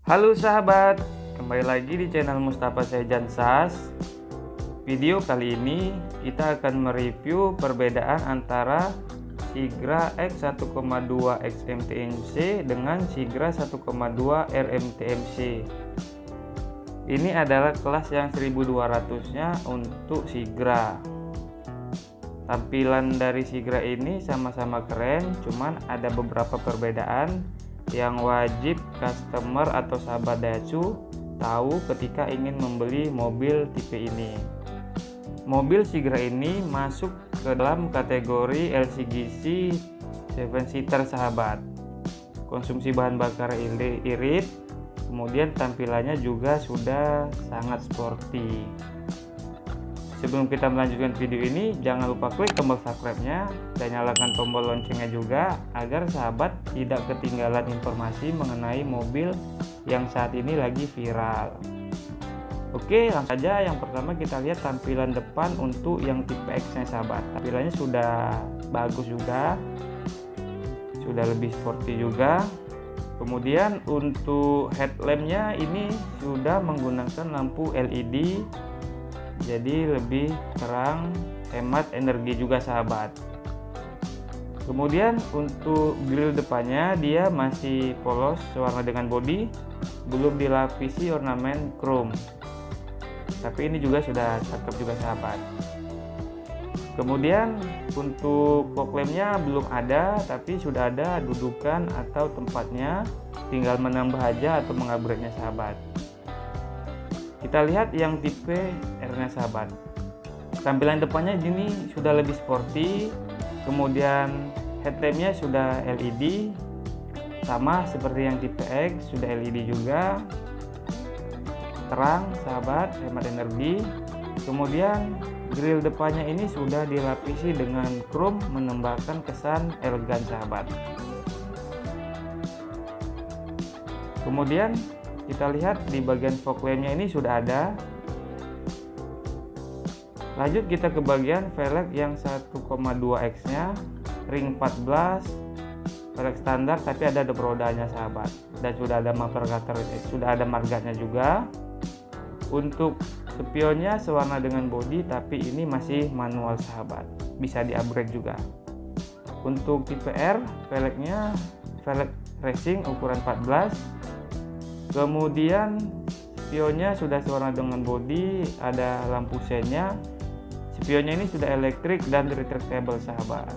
Halo sahabat, kembali lagi di channel Mustafa Saijan SAS. Video kali ini kita akan mereview perbedaan antara Sigra X1,2 XMTMC dengan Sigra 1,2 RMTMC. Ini adalah kelas yang 1200-nya untuk Sigra. Tampilan dari Sigra ini sama-sama keren, cuman ada beberapa perbedaan yang wajib customer atau sahabat Daihatsu tahu ketika ingin membeli mobil tipe ini. Mobil Sigra ini masuk ke dalam kategori LCGC 7-seater sahabat. Konsumsi bahan bakar irit, kemudian tampilannya juga sudah sangat sporty. Sebelum kita melanjutkan video ini, jangan lupa klik tombol subscribe-nya dan nyalakan tombol loncengnya juga agar sahabat tidak ketinggalan informasi mengenai mobil yang saat ini lagi viral. Oke, langsung saja. Yang pertama kita lihat tampilan depan untuk yang tipe X-nya sahabat. Tampilannya sudah bagus juga, sudah lebih sporty juga. Kemudian untuk headlamp-nya ini sudah menggunakan lampu LED, jadi lebih terang, hemat energi juga sahabat. Kemudian untuk grill depannya dia masih polos sewarna dengan bodi, belum dilapisi ornamen chrome, tapi ini juga sudah cakep juga sahabat. Kemudian untuk fog lampnya belum ada, tapi sudah ada dudukan atau tempatnya, tinggal menambah aja atau mengupgrade-nya sahabat. Kita lihat yang tipe R-nya sahabat. Tampilan depannya ini sudah lebih sporty, kemudian headlampnya sudah LED, sama seperti yang tipe X, sudah LED juga, terang sahabat, hemat energi. Kemudian grill depannya ini sudah dilapisi dengan chrome, menambahkan kesan elegan sahabat. Kemudian kita lihat di bagian fog lampnya ini sudah ada. Lanjut kita ke bagian velg yang 1,2X nya, ring 14, velg standar tapi ada double rodanya sahabat, dan sudah ada muffler cutter, sudah ada marganya juga. Untuk spionnya sewarna dengan bodi, tapi ini masih manual sahabat, bisa di upgrade juga. Untuk tipe R, velgnya velg racing ukuran 14. Kemudian spionnya sudah sewarna dengan bodi, ada lampu seinnya. Spionnya ini sudah elektrik dan retractable sahabat.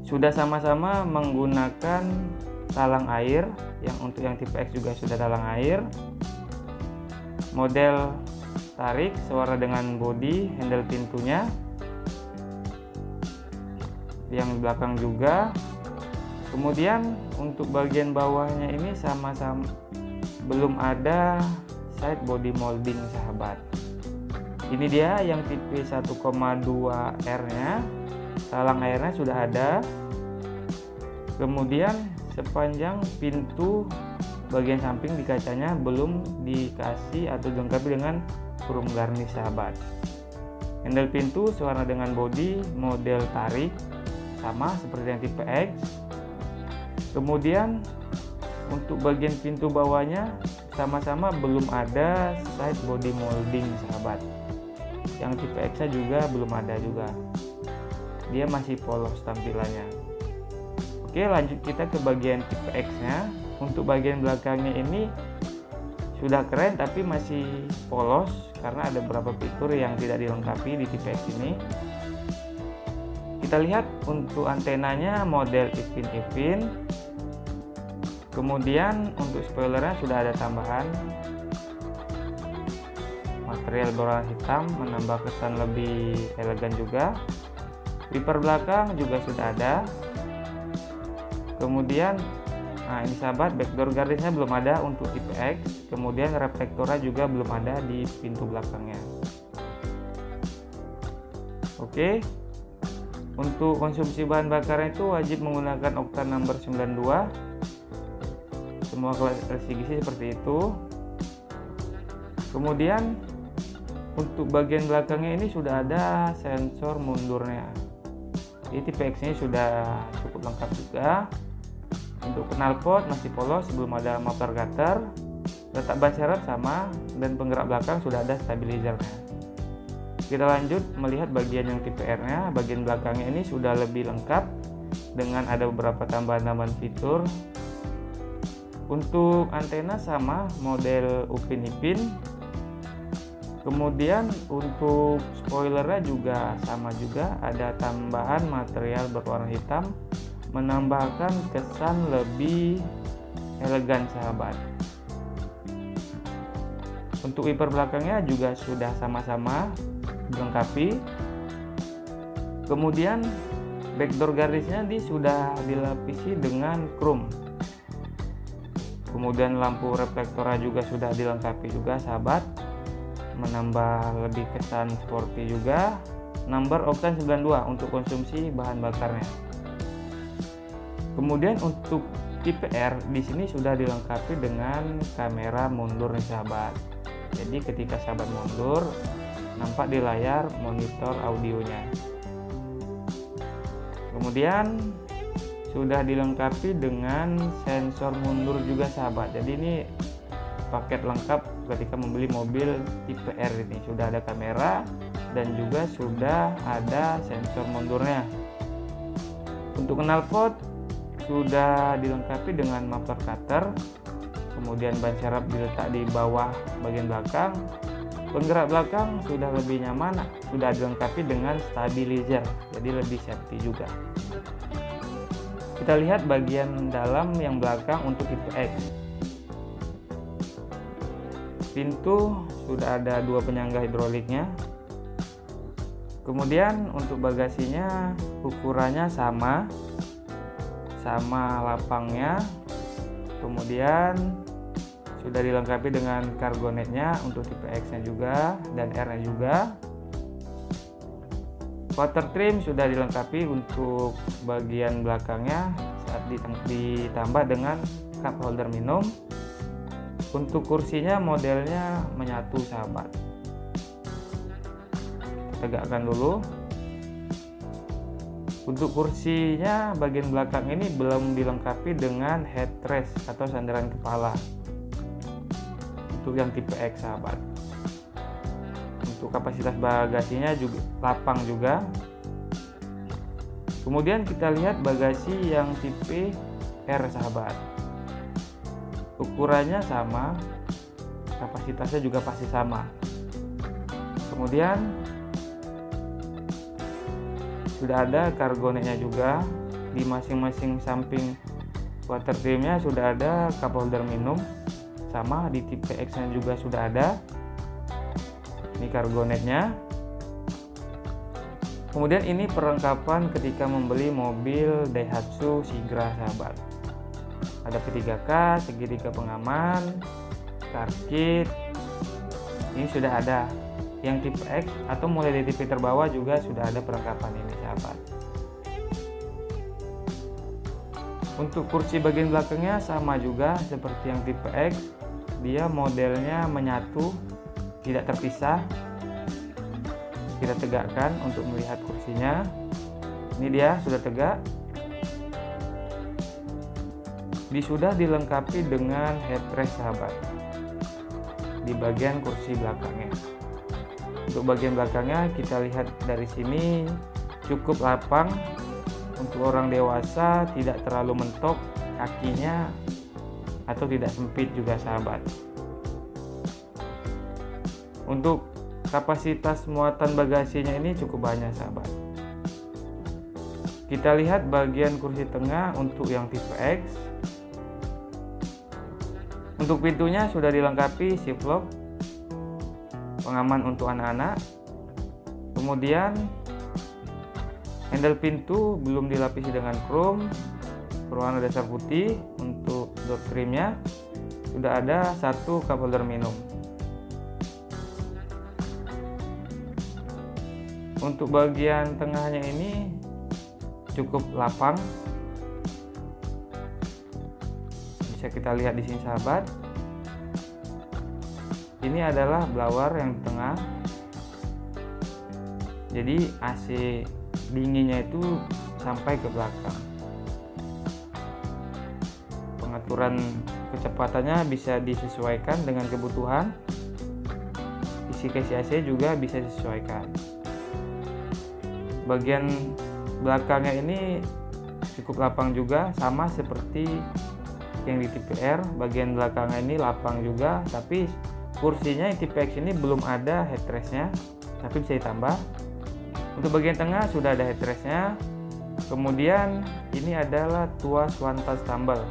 Sudah sama-sama menggunakan talang air, yang untuk yang tipe X juga sudah talang air. Model tarik sewarna dengan bodi, handle pintunya. Yang belakang juga. Kemudian untuk bagian bawahnya ini sama-sama belum ada side body molding sahabat. Ini dia yang tipe 1,2 R nya, talang airnya sudah ada. Kemudian sepanjang pintu bagian samping di kacanya belum dikasih atau dilengkapi dengan chrome garnish sahabat. Handle pintu sewarna dengan bodi, model tarik, sama seperti yang tipe X. Kemudian untuk bagian pintu bawahnya sama-sama belum ada side body molding sahabat. Yang tipe X nya juga belum ada juga, dia masih polos tampilannya. Oke, lanjut kita ke bagian tipe X nya. Untuk bagian belakangnya ini sudah keren tapi masih polos karena ada beberapa fitur yang tidak dilengkapi di tipe X ini. Kita lihat untuk antenanya model ipin-ipin. Kemudian untuk spoilernya sudah ada tambahan material berwarna hitam, menambah kesan lebih elegan juga. Wiper belakang juga sudah ada. Kemudian ini sahabat, backdoor garnisnya belum ada untuk tipe X. Kemudian reflektornya juga belum ada di pintu belakangnya. Oke, untuk konsumsi bahan bakarnya itu wajib menggunakan oktan number 92. Semua kelas LCGC seperti itu. Kemudian untuk bagian belakangnya ini sudah ada sensor mundurnya. Jadi tipe X ini sudah cukup lengkap juga. Untuk knalpot masih polos, belum ada muffler gutter. Letak ban serep sama, dan penggerak belakang sudah ada stabilizernya. Kita lanjut melihat bagian yang tipe R-nya. Bagian belakangnya ini sudah lebih lengkap dengan ada beberapa tambahan fitur. Untuk antena sama model Upin Ipin. Kemudian untuk spoilernya juga sama juga, ada tambahan material berwarna hitam, menambahkan kesan lebih elegan sahabat. Untuk wiper belakangnya juga sudah sama-sama dilengkapi. Kemudian backdoor garisnya ini sudah dilapisi dengan chrome. Kemudian lampu reflektornya juga sudah dilengkapi juga sahabat, menambah lebih kesan sporty juga. Number oktan 92 untuk konsumsi bahan bakarnya. Kemudian untuk tipe R di sini sudah dilengkapi dengan kamera mundur nih sahabat. Jadi ketika sahabat mundur, nampak di layar monitor audionya. Kemudian sudah dilengkapi dengan sensor mundur juga sahabat. Jadi ini paket lengkap ketika membeli mobil tipe R ini. Sudah ada kamera dan juga sudah ada sensor mundurnya. Untuk knalpot sudah dilengkapi dengan muffler cutter. Kemudian ban serep diletak di bawah bagian belakang. Penggerak belakang sudah lebih nyaman, sudah dilengkapi dengan stabilizer, jadi lebih safety juga. Kita lihat bagian dalam yang belakang untuk tipe X. Pintu sudah ada 2 penyangga hidroliknya. Kemudian untuk bagasinya ukurannya sama lapangnya. Kemudian sudah dilengkapi dengan cargo netnya untuk tipe X-nya juga dan R-nya juga. Water trim sudah dilengkapi untuk bagian belakangnya saat ditambah dengan cup holder minum. Untuk kursinya modelnya menyatu sahabat. Tegakkan dulu. Untuk kursinya bagian belakang ini belum dilengkapi dengan headrest atau sandaran kepala. Untuk yang tipe X sahabat. Untuk kapasitas bagasinya juga lapang juga. Kemudian kita lihat bagasi yang tipe R sahabat. Ukurannya sama, kapasitasnya juga pasti sama. Kemudian sudah ada cargo netnya juga. Di masing-masing samping water trimnya sudah ada cup holder minum. Sama di tipe X nya juga sudah ada. Ini cargo netnya. Kemudian ini perlengkapan ketika membeli mobil Daihatsu Sigra sahabat. Ada P3K, segitiga pengaman, car kit. Ini sudah ada. Yang tipe X atau mulai dari tipe terbawah juga sudah ada perlengkapan ini sahabat. Untuk kursi bagian belakangnya sama juga seperti yang tipe X. Dia modelnya menyatu, tidak terpisah. Kita tegakkan untuk melihat kursinya. Ini dia sudah tegak. Sudah dilengkapi dengan headrest sahabat di bagian kursi belakangnya. Untuk bagian belakangnya kita lihat dari sini cukup lapang. Untuk orang dewasa tidak terlalu mentok kakinya atau tidak sempit juga sahabat. Untuk kapasitas muatan bagasinya ini cukup banyak sahabat. Kita lihat bagian kursi tengah untuk yang tipe X. Untuk pintunya sudah dilengkapi shift lock, pengaman untuk anak-anak. Kemudian handle pintu belum dilapisi dengan chrome, berwarna dasar putih. Untuk door trimnya sudah ada 1 cup holder minum. Untuk bagian tengahnya ini cukup lapang. Bisa kita lihat di sini sahabat. Ini adalah blower yang di tengah. Jadi AC dinginnya itu sampai ke belakang. aturan kecepatannya bisa disesuaikan dengan kebutuhan. Isi AC juga bisa disesuaikan. Bagian belakangnya ini cukup lapang juga, sama seperti yang di tipe R. Bagian belakangnya ini lapang juga, tapi kursinya yang tipe X ini belum ada headrestnya, tapi bisa ditambah. Untuk bagian tengah sudah ada headrestnya. Kemudian ini adalah tuas one touch tumble,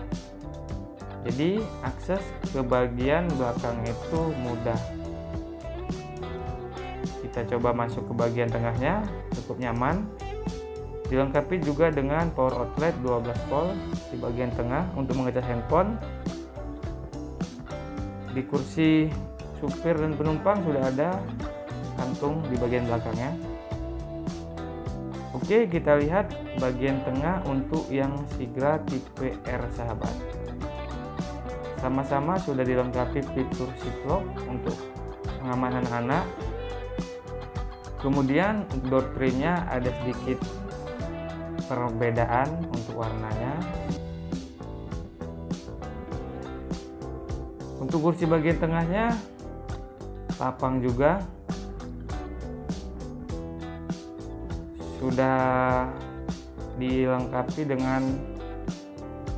jadi akses ke bagian belakang itu mudah. Kita coba masuk ke bagian tengahnya, cukup nyaman. Dilengkapi juga dengan power outlet 12 volt di bagian tengah untuk mengecas handphone. Di kursi supir dan penumpang sudah ada kantung di bagian belakangnya. Oke, kita lihat bagian tengah untuk yang Sigra tipe R sahabat. Sama-sama sudah dilengkapi fitur ziplock untuk pengamanan anak. Kemudian door trimnya ada sedikit perbedaan untuk warnanya. Untuk kursi bagian tengahnya lapang juga, sudah dilengkapi dengan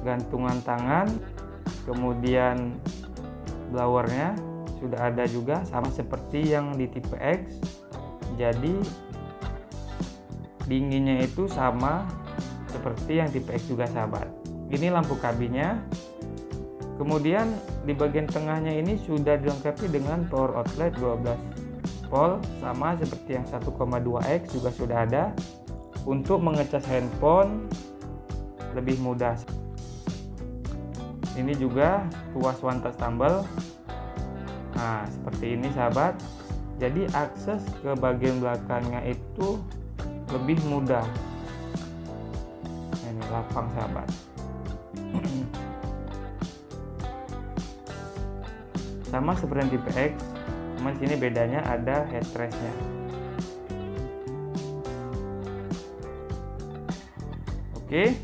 gantungan tangan. Kemudian blowernya sudah ada juga, sama seperti yang di tipe X. Jadi dinginnya itu sama seperti yang tipe X juga sahabat. Ini lampu kabinnya. Kemudian di bagian tengahnya ini sudah dilengkapi dengan power outlet 12 volt, sama seperti yang 1,2X juga sudah ada. Untuk mengecas handphone lebih mudah. Ini juga tuas one touch tumble. Nah, seperti ini sahabat. Jadi akses ke bagian belakangnya itu lebih mudah. Ini lapang sahabat. Sama seperti yang tipe X, cuma di sini bedanya ada headrestnya. Oke,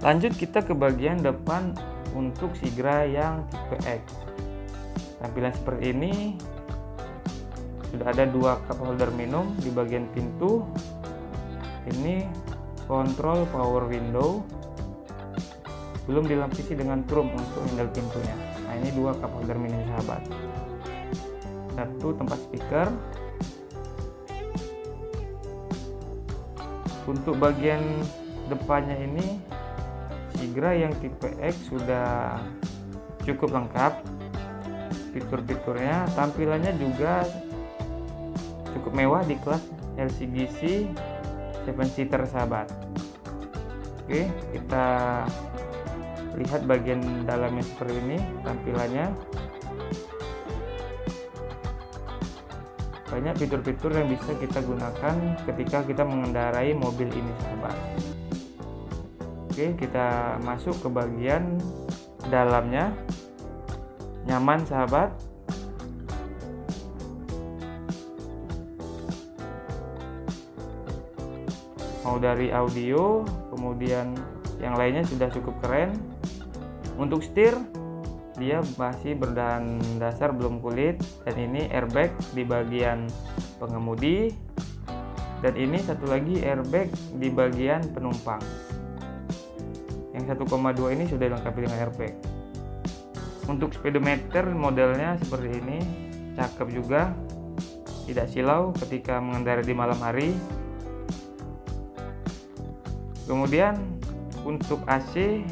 lanjut kita ke bagian depan untuk Sigra yang tipe X. Tampilan seperti ini. Sudah ada dua cup holder minum di bagian pintu. Ini kontrol power window, belum dilapisi dengan chrome untuk handle pintunya. Nah, ini dua cup holder minum sahabat. Satu tempat speaker. Untuk bagian depannya ini Sigra yang tipe X sudah cukup lengkap fitur-fiturnya. Tampilannya juga cukup mewah di kelas LCGC 7-seater sahabat. Oke, kita lihat bagian dalamnya seperti ini tampilannya. Banyak fitur-fitur yang bisa kita gunakan ketika kita mengendarai mobil ini sahabat. Oke, kita masuk ke bagian dalamnya. Nyaman sahabat. Mau dari audio, kemudian yang lainnya sudah cukup keren. Untuk setir, dia masih berbahan dasar belum kulit, dan ini airbag di bagian pengemudi, dan ini satu lagi airbag di bagian penumpang. Yang 1,2 ini sudah dilengkapi dengan airbag. Untuk speedometer modelnya seperti ini, cakep juga, tidak silau ketika mengendarai di malam hari. Kemudian untuk AC,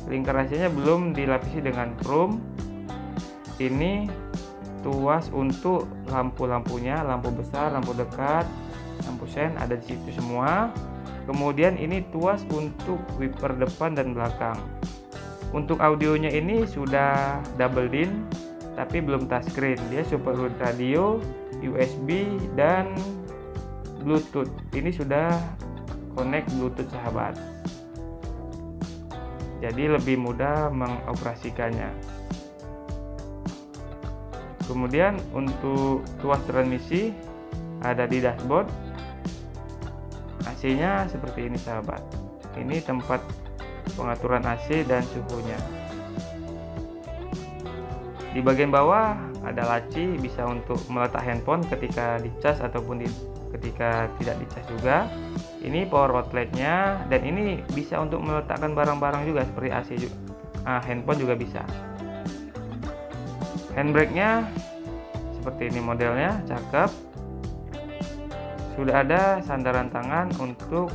lingkar AC-nya belum dilapisi dengan chrome. Ini tuas untuk lampu-lampunya, lampu besar, lampu dekat, lampu sen ada di situ semua. Kemudian ini tuas untuk wiper depan dan belakang. Untuk audionya ini sudah double din, tapi belum touchscreen. Dia support radio, USB, dan Bluetooth. Ini sudah connect Bluetooth sahabat. Jadi lebih mudah mengoperasikannya. Kemudian untuk tuas transmisi ada di dashboard. AC-nya seperti ini sahabat. Ini tempat pengaturan AC dan suhunya. Di bagian bawah ada laci, bisa untuk meletak handphone ketika dicas ataupun ketika tidak dicas juga. Ini power outletnya, dan ini bisa untuk meletakkan barang-barang juga seperti AC juga. Handphone juga bisa. Handbrake-nya seperti ini modelnya, cakep. Sudah ada sandaran tangan untuk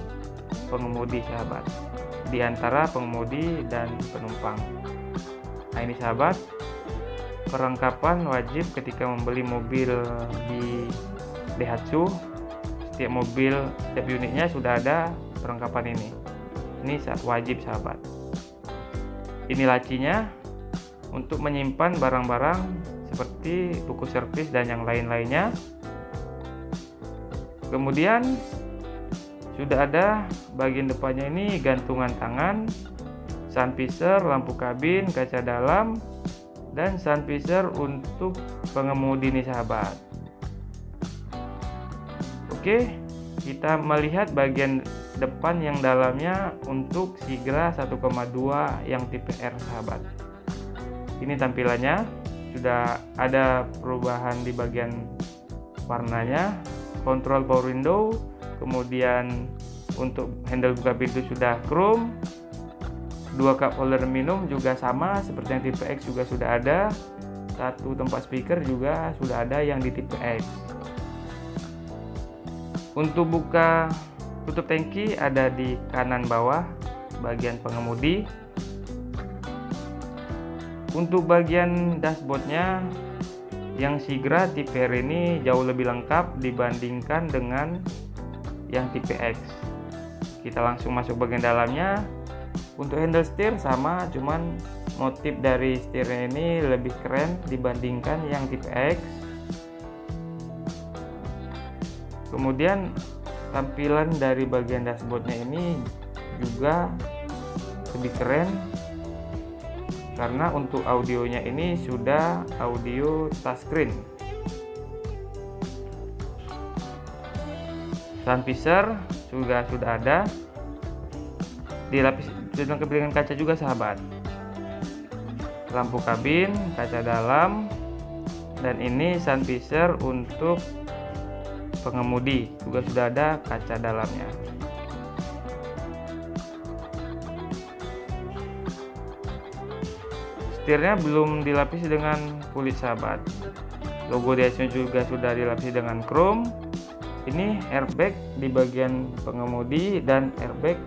pengemudi sahabat, di antara pengemudi dan penumpang. Nah ini sahabat, perlengkapan wajib ketika membeli mobil di Daihatsu. Setiap mobil, setiap unitnya sudah ada perlengkapan ini. Ini wajib sahabat. Ini lacinya untuk menyimpan barang-barang seperti buku servis dan yang lain-lainnya. Kemudian sudah ada bagian depannya ini gantungan tangan, sun visor, lampu kabin, kaca dalam, dan sun visor untuk pengemudi nih sahabat. Oke, kita melihat bagian depan yang dalamnya untuk Sigra 1,2 yang tipe R sahabat. Ini tampilannya, sudah ada perubahan di bagian warnanya, kontrol power window, kemudian untuk handle buka pintu sudah chrome, 2 cup holder minum juga sama seperti yang tipe X juga sudah ada, 1 tempat speaker juga sudah ada yang di tipe X. Untuk buka tutup tangki ada di kanan bawah bagian pengemudi. Untuk bagian dashboardnya yang Sigra tipe R ini jauh lebih lengkap dibandingkan dengan yang tipe X. Kita langsung masuk bagian dalamnya. Untuk handle setir sama, cuman motif dari setirnya ini lebih keren dibandingkan yang tipe X. Kemudian tampilan dari bagian dashboardnya ini juga lebih keren karena untuk audionya ini sudah audio touchscreen. Sun visor juga sudah ada, dilapis dengan kaca juga sahabat. Lampu kabin, kaca dalam, dan ini sun visor untuk pengemudi juga sudah ada kaca dalamnya. Setirnya belum dilapisi dengan kulit sahabat. Logo Daihatsu juga sudah dilapisi dengan chrome. Ini airbag di bagian pengemudi dan airbag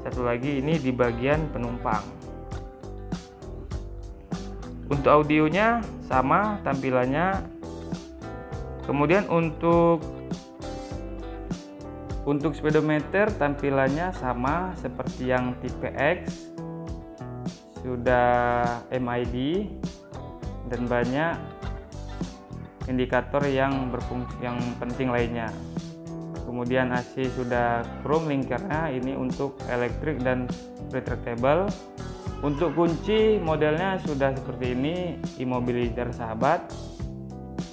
satu lagi ini di bagian penumpang. Untuk audionya sama tampilannya. Kemudian untuk speedometer tampilannya sama seperti yang tipe X, sudah MID dan banyak indikator yang berfungsi yang penting lainnya. Kemudian AC sudah chrome linkernya, ini untuk elektrik dan retractable. Untuk kunci modelnya sudah seperti ini, immobilizer sahabat,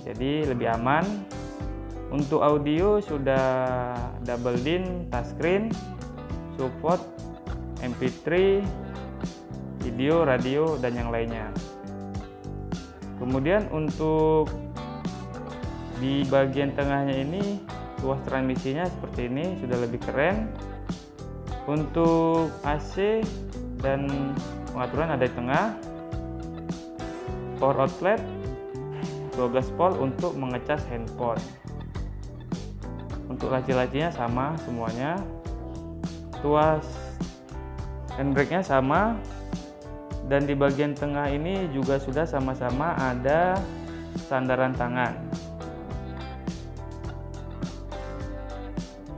jadi lebih aman. Untuk audio sudah double din, touchscreen, support MP3, video, radio, dan yang lainnya. Kemudian untuk di bagian tengahnya ini tuas transmisinya seperti ini, sudah lebih keren. Untuk AC dan pengaturan ada di tengah. Power outlet 12 volt untuk mengecas handphone. Untuk laci-lacinya sama semuanya. Tuas handbrake-nya sama. Dan di bagian tengah ini juga sudah sama-sama ada sandaran tangan.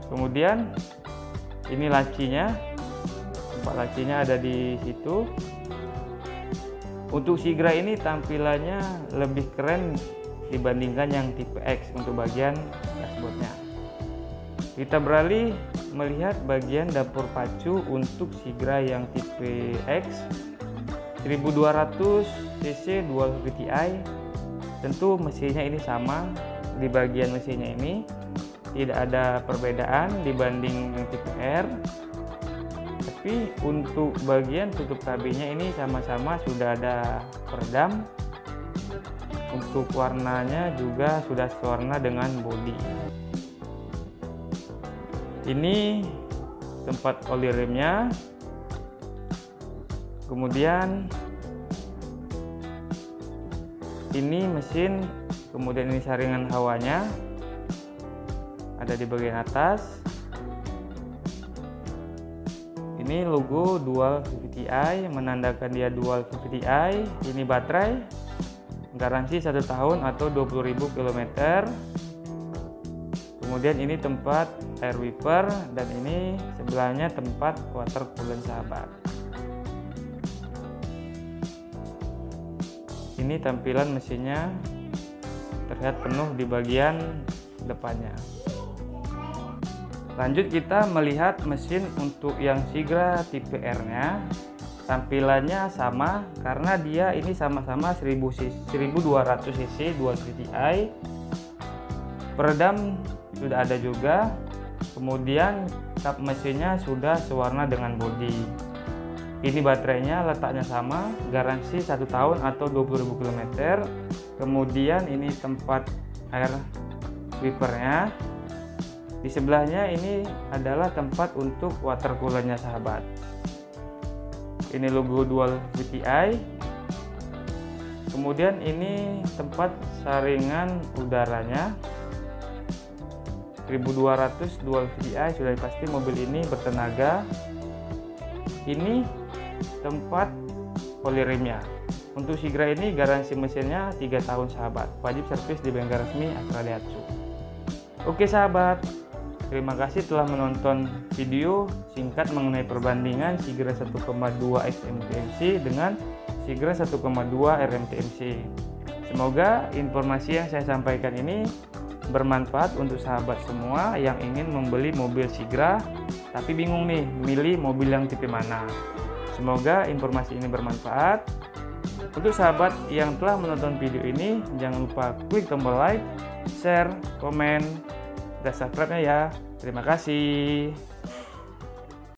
Kemudian ini lacinya, tempat lacinya ada di situ. Untuk Sigra ini tampilannya lebih keren dibandingkan yang tipe X untuk bagian dashboardnya. Kita beralih melihat bagian dapur pacu untuk Sigra yang tipe X 1200 cc dual VTI. Tentu mesinnya ini sama, di bagian mesinnya ini tidak ada perbedaan dibanding yang tipe R. Tapi tapi untuk bagian tutup tabirnya ini sama-sama sudah ada peredam. Untuk warnanya juga sudah sewarna dengan bodi. Ini tempat oli remnya, kemudian ini mesin, kemudian ini saringan hawanya ada di bagian atas. Ini logo dual VVT-i menandakan dia dual VVT-i. Ini baterai, garansi 1 tahun atau 20.000 km. Kemudian ini tempat air wiper, dan ini sebelahnya tempat water coolant sahabat. Ini tampilan mesinnya terlihat penuh di bagian depannya. Lanjut kita melihat mesin untuk yang Sigra tipe R nya. Tampilannya sama karena dia ini sama-sama 1200 cc dual VVT-i. Peredam sudah ada juga. Kemudian kap mesinnya sudah sewarna dengan bodi. Ini baterainya letaknya sama, garansi 1 tahun atau 20.000 km. Kemudian ini tempat air wipernya. Di sebelahnya ini adalah tempat untuk water coolernya sahabat. Ini logo dual VVT-i. Kemudian ini tempat saringan udaranya. 1200 dual VVT-i, sudah pasti mobil ini bertenaga. Ini tempat oli remnya. Untuk Sigra ini garansi mesinnya 3 tahun sahabat. Wajib servis di bengkel resmi Astra Daihatsu. Oke sahabat, terima kasih telah menonton video singkat mengenai perbandingan Sigra 1,2 XMTMC dengan Sigra 1,2 RMTMC. Semoga informasi yang saya sampaikan ini bermanfaat untuk sahabat semua yang ingin membeli mobil Sigra tapi bingung nih milih mobil yang tipe mana. Semoga informasi ini bermanfaat. Untuk sahabat yang telah menonton video ini, jangan lupa klik tombol like, share, komen, dan subscribe-nya ya. Terima kasih.